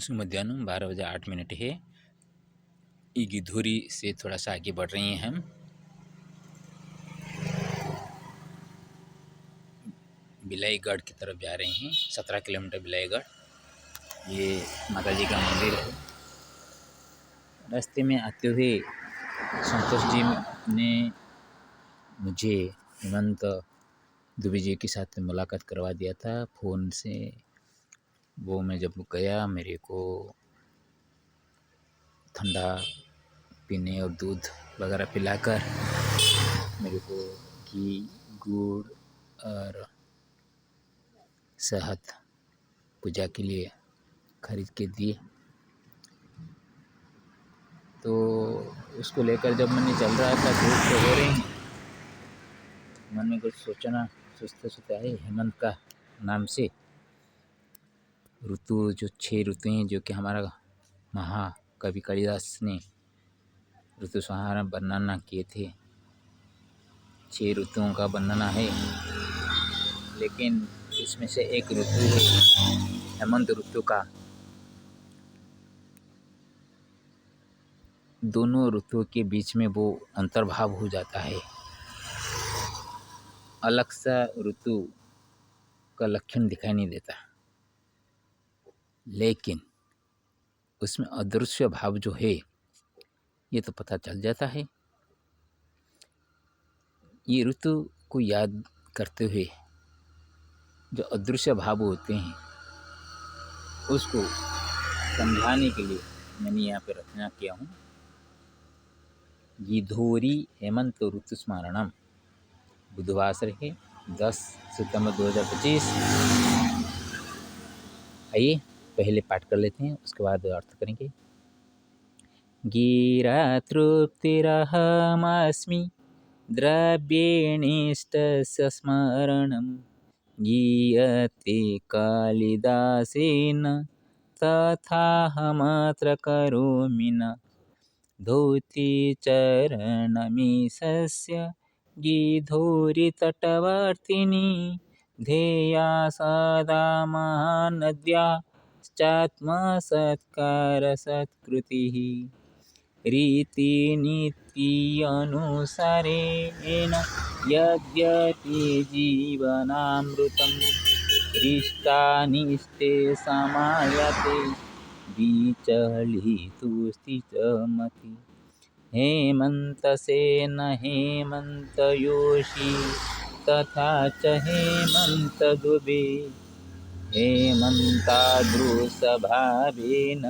सुमध्याह्न 12 बजे 8 मिनट है। इगिधुरी से थोड़ा सा आगे बढ़ रही हैं हम। बिलाईगढ़ की तरफ जा रहे हैं। 17 किलोमीटर बिलाईगढ़, ये माता जी का मंदिर है। रास्ते में आते हुए संतोष जी ने मुझे हेमंत दुबे जी के साथ मुलाकात करवा दिया था फ़ोन से। वो मैं जब गया, मेरे को ठंडा पीने और दूध वगैरह पिलाकर मेरे को घी, गुड़ और शहद पूजा के लिए खरीद के दिए। तो उसको लेकर जब मैंने चल रहा था, धूप तो हो रही है, मन में कुछ सोचते सोचते आए हेमंत का नाम से। ऋतु जो 6 ऋतु हैं, जो कि हमारा महाकवि कालिदास ने ऋतु संहार वर्णना किए थे। 6 ऋतुओं का वर्णना है, लेकिन इसमें से एक ऋतु है हेमंत ऋतु का। दोनों ऋतुओं के बीच में वो अंतर्भाव हो जाता है। अलग सा ऋतु का लक्षण दिखाई नहीं देता, लेकिन उसमें अदृश्य भाव जो है ये तो पता चल जाता है। ये ऋतु को याद करते हुए जो अदृश्य भाव होते हैं उसको समझाने के लिए मैंने यहाँ पे रचना किया हूँ। गिधोरी हेमंत ऋतु स्मरणम। बुधवासर है 10 सितंबर 2025। आइए पहले पाठ कर लेते हैं, उसके बाद अर्थ करेंगे। गिरा तृप्तिरहमस्मि द्रव्येणेष्टस्य स्मरणं। गीयते कालिदासेन तथाहमत्र करोमि न। धौतिचरणमीशस्य गिधौरितटवर्तिनी। ध्येया सदा महानद्याश्चात्मसत्कारसत्कृतिः। रीतिनीत्यनुसारेण यद्यपि जीवनामृतं। हृष्टानिष्टे समायते विचलितोऽस्ति च मतिः। हेमन्तसेन हेमन्तयोषी तथा च हेमन्तदुबे। हेमन्तादृशभावेन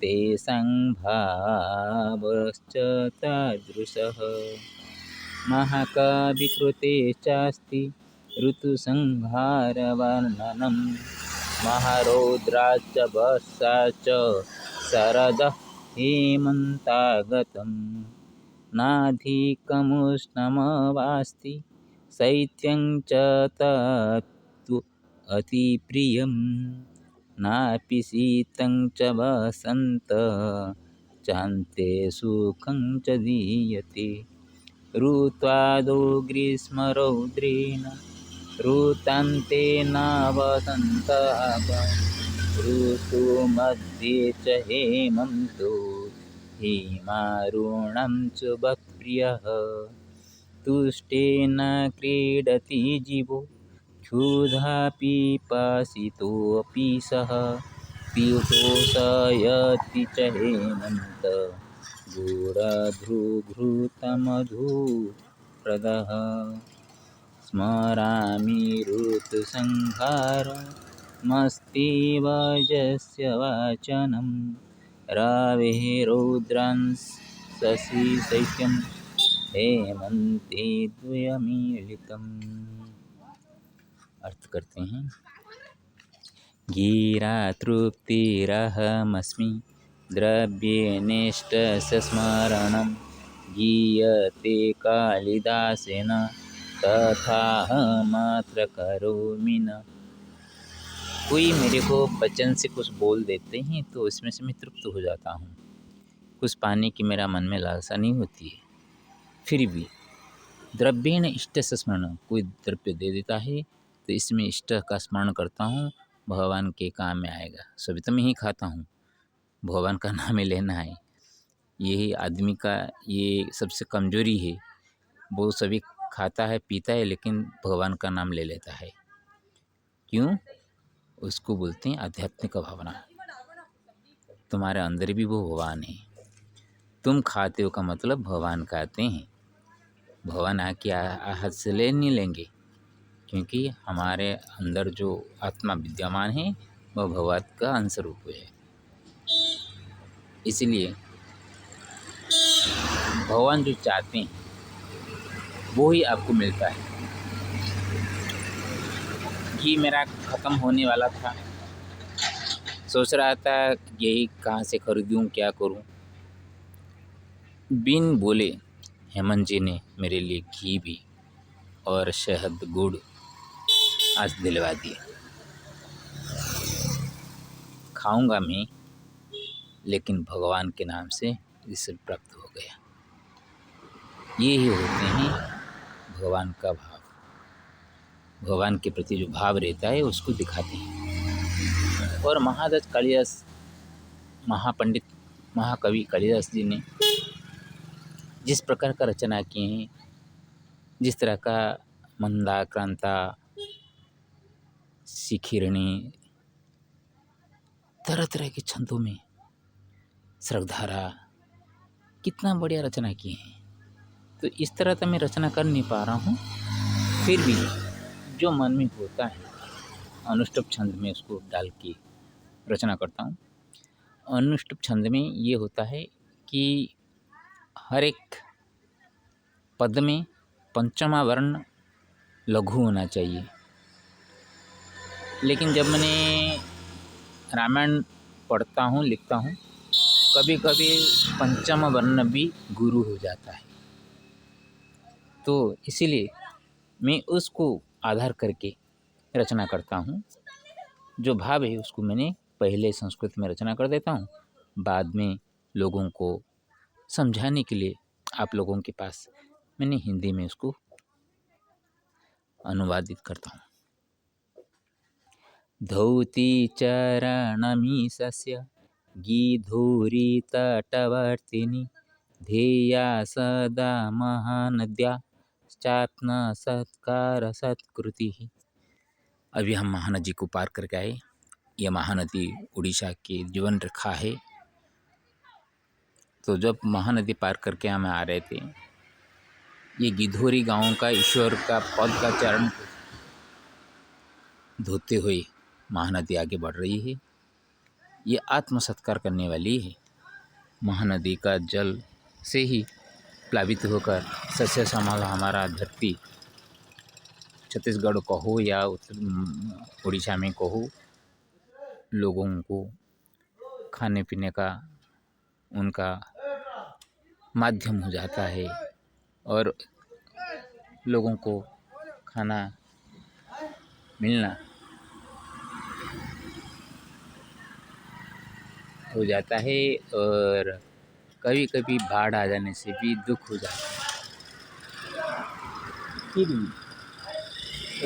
तेषां भावश्च तादृशः। महाकविकृते चास्ति ऋतुसंहारवर्णनं। महारौद्राच्च वर्षा च शरदः हेमन्तागतं। नाधिकमुष्णमवास्ति शैत्यं च तत्तु अतिप्रियं। नापि शीतं च वसन्तः चान्ते सुखं च दीयते। ऋत्वादौ ग्रीष्मरौद्रेण ऋतान्तेन वसन्तः। ऋतुमध्ये च हेमन्तो हेमारुणं च वत्प्रियः। तुष्टेन क्रीडति जीवो क्षुधा पिपासितोऽपि सः। पीयूषयति च हेमन्त गुडभ्रुघृतमधुप्रदः। स्मरामि ऋतुसंहारमस्तीव यस्य वाचनं। रवेः रौद्रांश शशिशैत्यं हेमन्ते द्वयमीलितम्। अर्थ करते हैं। गिरा तृप्तिरहमस्मि द्रव्येणेष्टस्य स्मरणं। गीयते कालिदासेन तथाहमत्र करोमि न। कोई मेरे को वचन से कुछ बोल देते हैं तो इसमें से मैं तृप्त हो जाता हूँ। कुछ पाने की मेरा मन में लालसा नहीं होती है। फिर भी द्रव्येण इष्ट से स्मरण, कोई द्रव्य दे देता है तो इसमें इष्ट का स्मरण करता हूँ। भगवान के काम में आएगा, सभी तो मैं ही खाता हूँ। भगवान का नाम ही लेना है, यही आदमी का ये सबसे कमजोरी है। वो सभी खाता है पीता है लेकिन भगवान का नाम ले लेता है। क्यों? उसको बोलते हैं आध्यात्मिक भावना। तुम्हारे अंदर भी वो भगवान है। तुम खाते हो का मतलब भगवान खाते हैं। भगवान आके हाथ से ले नहीं लेंगे, क्योंकि हमारे अंदर जो आत्मा विद्यमान है वह भगवान का अंश रूप है। इसलिए भगवान जो चाहते हैं वो ही आपको मिलता है। घी मेरा ख़त्म होने वाला था, सोच रहा था यही कहाँ से खरीदूँ, क्या करूँ। बिन बोले हेमंत जी ने मेरे लिए घी भी और शहद गुड़ आज दिलवा दिया। खाऊंगा मैं, लेकिन भगवान के नाम से इसे प्राप्त हो गया। ये ही होते हैं भगवान का भाव। भगवान के प्रति जो भाव रहता है उसको दिखाते हैं। और महादत्त कालिदास, महापंडित महाकवि कालिदास जी ने जिस प्रकार का रचना किए हैं, जिस तरह का मंदाक्रांता, शिखिरणी, तरह तरह के छंदों में श्रगधारा, कितना बढ़िया रचना किए हैं। तो इस तरह तो मैं रचना कर नहीं पा रहा हूँ, फिर भी जो मन में होता है अनुष्टुप छंद में उसको डाल के रचना करता हूँ। अनुष्टुप छंद में ये होता है कि हर एक पद में पंचमा वर्ण लघु होना चाहिए। लेकिन जब मैंने रामायण पढ़ता हूँ, लिखता हूँ, कभी कभी पंचम वर्ण भी गुरु हो जाता है। तो इसीलिए मैं उसको आधार करके रचना करता हूँ। जो भाव है उसको मैंने पहले संस्कृत में रचना कर देता हूँ, बाद में लोगों को समझाने के लिए आप लोगों के पास मैंने हिंदी में उसको अनुवादित करता हूँ। धौती चरणमीशस्य गीधूरी तटवर्तिनी ध्येया सदा महानद्या चात्म सत्कार सत्कृति। अभी हम महानदी को पार करके आए। यह महानदी उड़ीसा की जीवन रेखा है। तो जब महानदी पार करके हम आ रहे थे, ये गिधोरी गांव का ईश्वर का पद का चरण धोते हुए महानदी आगे बढ़ रही है। ये आत्म सत्कार करने वाली है। महानदी का जल से ही प्लावित होकर सस्य श्यामल हमारा धरती, छत्तीसगढ़ को हो या उड़ीसा में को हो, लोगों को खाने पीने का उनका माध्यम हो जाता है और लोगों को खाना मिलना हो जाता है। और कभी कभी बाढ़ आ जाने से भी दुख हो जाता है। फिर भी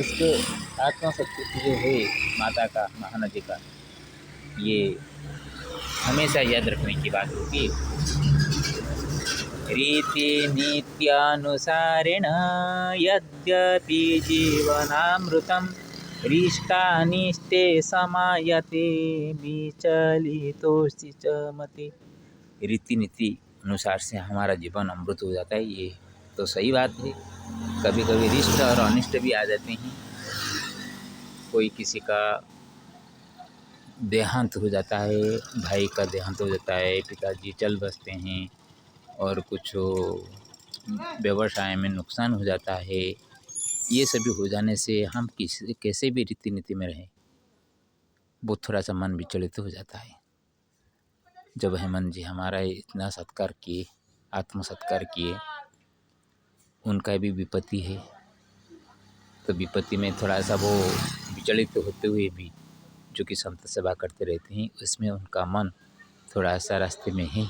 उसके आत्मा शक्ति जो है माता का, महानदी का, ये हमेशा याद रखने की बात होती है। रीति नित्यानुसारेण यद्यपि जीवनामृतं रिष्टानिष्टे समायते विचलितोऽस्ति च मते। रीति नीति अनुसार से हमारा जीवन अमृत हो जाता है, ये तो सही बात है। कभी कभी रिष्ट और अनिष्ट भी आ जाते हैं। कोई किसी का देहांत हो जाता है, भाई का देहांत हो जाता है, पिताजी चल बसते हैं और कुछ व्यवसाय में नुकसान हो जाता है। ये सभी हो जाने से हम कैसे भी रीति नीति में रहें, वो थोड़ा सा मन विचलित हो जाता है। जब हेमंत जी हमारा इतना सत्कार किए, आत्म सत्कार किए, उनका भी विपत्ति है, तो विपत्ति में थोड़ा सा वो विचलित होते हुए भी जो कि संत सेवा करते रहते हैं, उसमें उनका मन थोड़ा सा रास्ते में है।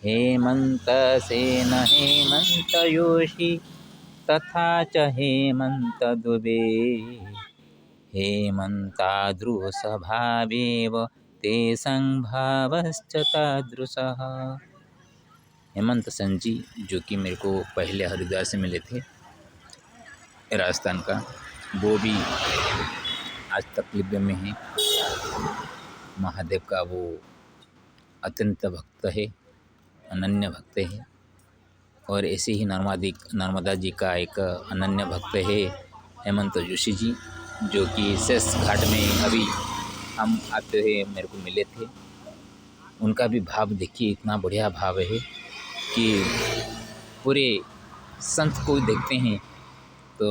हेमंत सेन हेमंत योशी तथा च हेमंत दुबे हेमंतादृशभावेव तेषां भावश्च तादृशः। हेमंत सेन जी जो कि मेरे को पहले हरिद्वार से मिले थे, राजस्थान का, वो भी आज तकलीफ में है। महादेव का वो अत्यंत भक्त है, अनन्य भक्त है। और ऐसे ही नर्मदा जी का एक अनन्य भक्त है हेमंत जोशी जी, जो कि शेष घाट में अभी हम आते हुए मेरे को मिले थे। उनका भी भाव देखिए, इतना बढ़िया भाव है कि पूरे संत को देखते हैं तो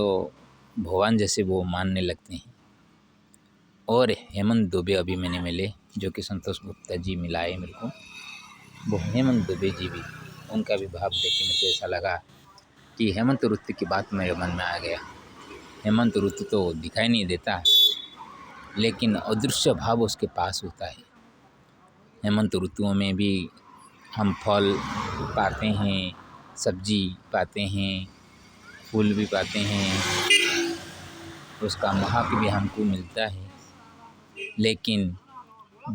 भगवान जैसे वो मानने लगते हैं। और हेमंत दुबे अभी मैंने मिले, जो कि संतोष गुप्ता जी मिलाए मेरे को, वो हेमंत दुबे जी भी, उनका भी भाव देख के मुझे ऐसा लगा कि हेमंत ऋतु की बात मेरे मन में आ गया। हेमंत ऋतु तो दिखाई नहीं देता, लेकिन अदृश्य भाव उसके पास होता है। हेमंत ऋतुओं में भी हम फल पाते हैं, सब्जी पाते हैं, फूल भी पाते हैं, उसका महक भी हमको मिलता है। लेकिन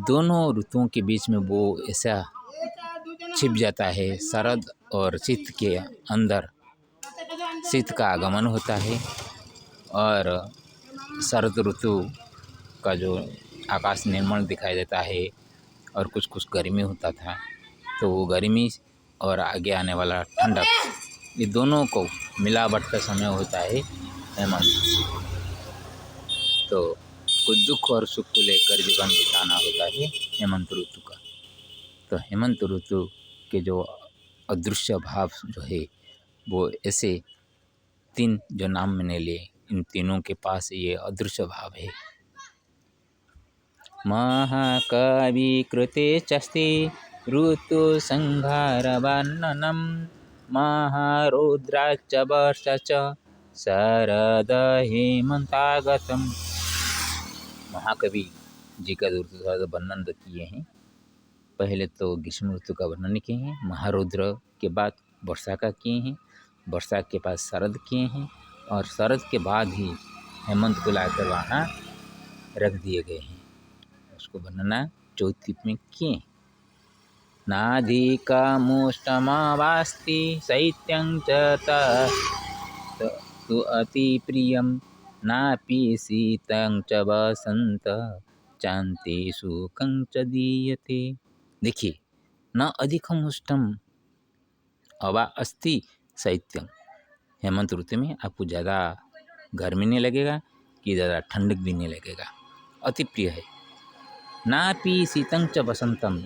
दोनों ऋतुओं के बीच में वो ऐसा छिप जाता है, शरद और शीत के अंदर शीत का आगमन होता है। और शरद ऋतु का जो आकाश निर्मल दिखाई देता है और कुछ कुछ गर्मी होता था, तो वो गर्मी और आगे आने वाला ठंडक, ये दोनों को मिलावट का समय होता है हेमंत। तो कुछ दुख और सुख को लेकर जीवन बिताना होता है हेमंत ऋतु का। तो हेमंत ऋतु के जो अदृश्य भाव जो है, वो ऐसे 3 जो नाम मैंने लिए, इन तीनों के पास ये अदृश्य भाव है। महाकवि कृते चस्ति ऋतु संहार वर्णनम महारौद्राक्ष वर्ष च शरद हेमंतागतम। महाकवि जी का ऋतु का वर्णन किए हैं। पहले तो ग्रीष्म ऋतु का वर्णन किए हैं, महारौद्र के बाद वर्षा का किए हैं, वर्षा के बाद शरद किए हैं, और शरद के बाद ही हेमंत को लाकर वहाँ रख दिए गए हैं। उसको वर्णना 34 में किए। नाधिकमुष्टमवास्ति शैत्यं च तु अति प्रियं नापि शीतं च वसंत चान्ते सुखं च दीयते। देखिए, न अधिकम उष्टम अवा अस्ति शैत्यम। हेमंत ऋतु में आपको ज़्यादा गर्मी नहीं लगेगा कि ज़्यादा ठंडक भी नहीं लगेगा, अति प्रिय है। नापि शीतं च वसंतम,